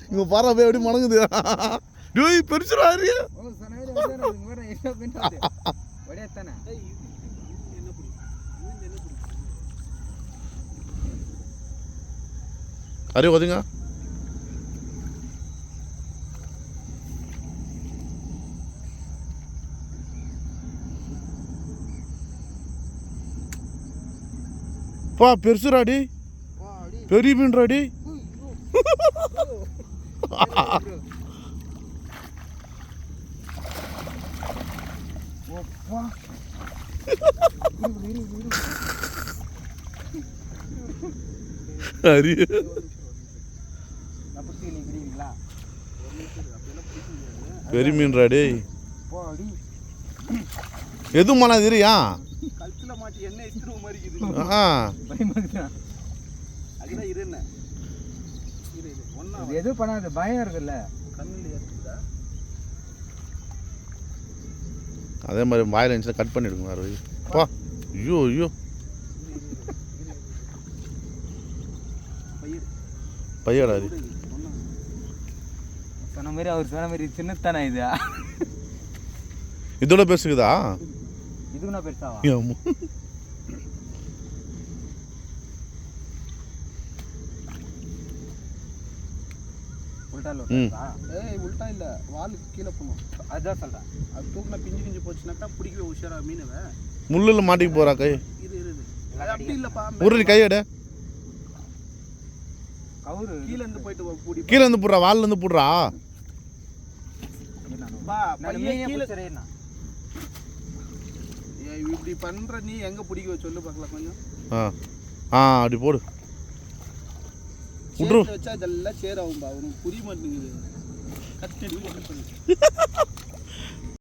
இங்கே பாரு போய் எப்படி மணங்குது. டேய் பெருசுடா அது. அரே ஒதுங்க. பா பெருசுராடி, பெரிய மீன்ராடி. பெரிய மீன்ராடி எதுவும் மன தெரியா எதுவும் பண்ணாது, பயம் இருக்குல்ல. அதே மாதிரி வாயில் இருந்துச்சுன்னா கட் பண்ணிடுங்க. பா ஐயோ ஐயோ பையடா சொன்ன மாதிரி அவர் சொன்ன மாதிரி சின்னத்தானே இது. இதோட பெருசுக்குதா? இதுக்குன்னா பெருசாவா? உல்டா இல்ல, வாலுக்கு கீழே போகணும். அதுதான் சொல்றேன். அது தூக்கினா பிஞ்சு பிஞ்சு போச்சுனாக்கா பிடிக்கவே உஷாரா மீனவை. முள்ளில் மாட்டிக்கு போறா கை. இது அப்படி இல்லப்பா. உருளி கையட கவுரு கீழே இருந்து போயிட்டு பூடி. கீழே இருந்து போடுறா, வால்ல இருந்து போடுறா. இப்படி பண்ற நீ எங்க பிடிக்க சொல்லு பார்க்கலாம் கொஞ்சம். அப்படி போடு. வச்சா இதெல்லாம் சேர் ஆகும்பா. உனக்கு புரிய மாட்டேங்குது. கத்தி